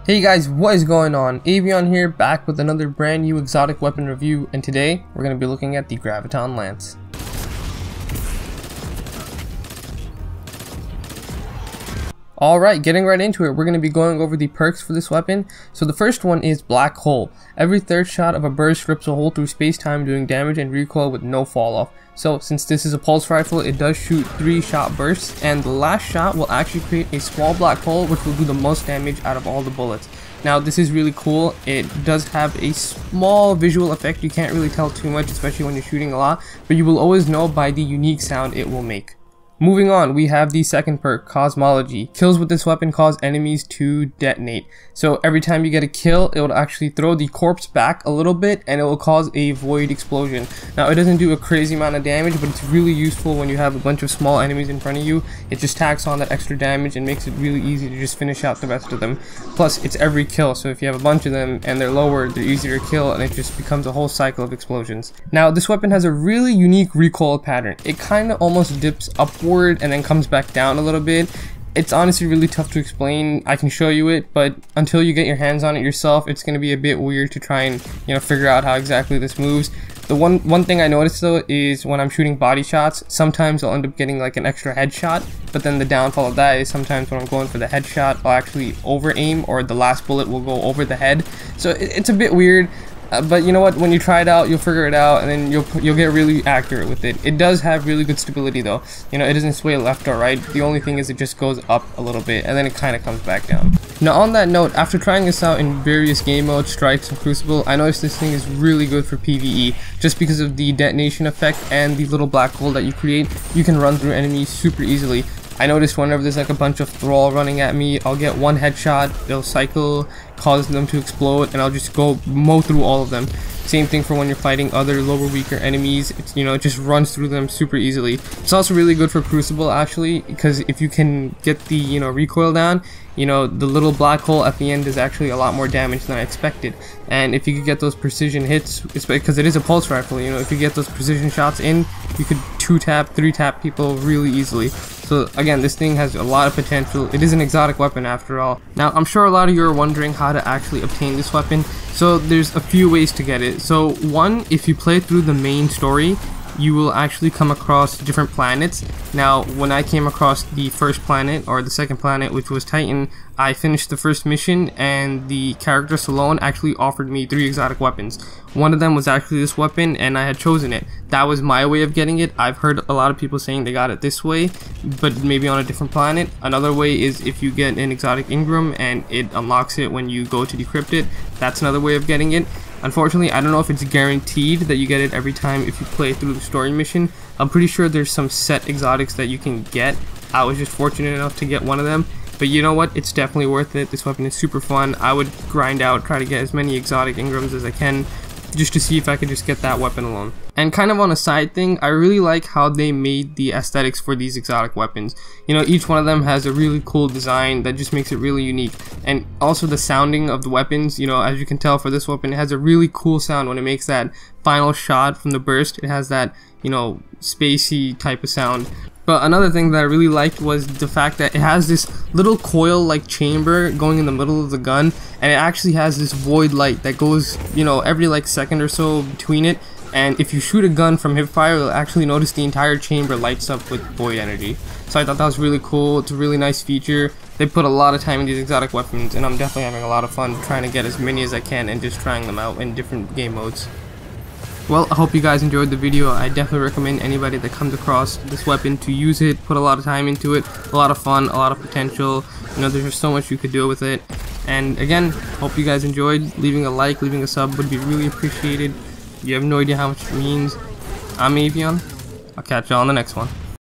Hey guys, what is going on? Avion here, back with another brand new exotic weapon review, and today we're going to be looking at the Graviton Lance. Alright, getting right into it, we're going to be going over the perks for this weapon. So the first one is Black Hole. Every third shot of a burst rips a hole through space-time, doing damage and recoil with no fall off. So since this is a pulse rifle, it does shoot 3 shot bursts, and the last shot will actually create a small black hole which will do the most damage out of all the bullets. Now this is really cool. It does have a small visual effect. You can't really tell too much, especially when you're shooting a lot, but you will always know by the unique sound it will make. Moving on, we have the second perk, Cosmology. Kills with this weapon cause enemies to detonate. So every time you get a kill, it will actually throw the corpse back a little bit and it will cause a void explosion. Now it doesn't do a crazy amount of damage, but it's really useful when you have a bunch of small enemies in front of you. It just tacks on that extra damage and makes it really easy to just finish out the rest of them. Plus, it's every kill, so if you have a bunch of them and they're lower, they're easier to kill, and it just becomes a whole cycle of explosions. Now this weapon has a really unique recoil pattern. It kind of almost dips upward and then comes back down a little bit. It's honestly really tough to explain. I can show you it, but until you get your hands on it yourself, it's going to be a bit weird to try and, figure out how exactly this moves. The one thing I noticed though is when I'm shooting body shots, sometimes I'll end up getting like an extra headshot, but then the downfall of that is sometimes when I'm going for the headshot, I'll actually over aim, or the last bullet will go over the head. So it's a bit weird. But you know what, when you try it out, you'll figure it out, and then you'll get really accurate with it. It does have really good stability though. It doesn't sway left or right. The only thing is it just goes up a little bit and then it kind of comes back down. Now on that note, after trying this out in various game modes, Strikes and Crucible, I noticed this thing is really good for PvE. Just because of the detonation effect and the little black hole that you create, you can run through enemies super easily. I noticed whenever there's like a bunch of thrall running at me, I'll get one headshot, they'll cycle, cause them to explode, and I'll just go mow through all of them. Same thing for when you're fighting other lower, weaker enemies. It's, it just runs through them super easily. It's also really good for Crucible actually, because if you can get the recoil down, the little black hole at the end is actually a lot more damage than I expected. And if you could get those precision hits, it's because it is a pulse rifle, if you get those precision shots in, you could 2-tap, 3-tap people really easily. So again, this thing has a lot of potential. It is an exotic weapon after all. Now, I'm sure a lot of you are wondering how to actually obtain this weapon. So there's a few ways to get it. So one, if you play through the main story, you will actually come across different planets. Now, when I came across the first planet, or the second planet, which was Titan, I finished the first mission, and the character Salone actually offered me 3 exotic weapons. One of them was actually this weapon, and I had chosen it. That was my way of getting it. I've heard a lot of people saying they got it this way, but maybe on a different planet. Another way is if you get an exotic Ingram and it unlocks it when you go to decrypt it. That's another way of getting it. Unfortunately, I don't know if it's guaranteed that you get it every time if you play through the story mission. I'm pretty sure there's some set exotics that you can get. I was just fortunate enough to get one of them. But you know what? It's definitely worth it. This weapon is super fun. I would grind out, try to get as many exotic Ingrams as I can, just to see if I could just get that weapon alone. And kind of on a side thing, I really like how they made the aesthetics for these exotic weapons. Each one of them has a really cool design that just makes it really unique. And also the sounding of the weapons, as you can tell for this weapon, it has a really cool sound when it makes that final shot from the burst. It has that, spacey type of sound. But another thing that I really liked was the fact that it has this little coil-like chamber going in the middle of the gun, and it actually has this void light that goes, every second or so between it. And if you shoot a gun from hipfire, you'll actually notice the entire chamber lights up with void energy. So I thought that was really cool. It's a really nice feature. They put a lot of time in these exotic weapons, and I'm definitely having a lot of fun trying to get as many as I can and just trying them out in different game modes. Well, I hope you guys enjoyed the video. I definitely recommend anybody that comes across this weapon to use it, put a lot of time into it, a lot of fun, a lot of potential. There's just so much you could do with it. And again, hope you guys enjoyed. Leaving a like, leaving a sub would be really appreciated. You have no idea how much it means. I'm Avion. I'll catch y'all on the next one.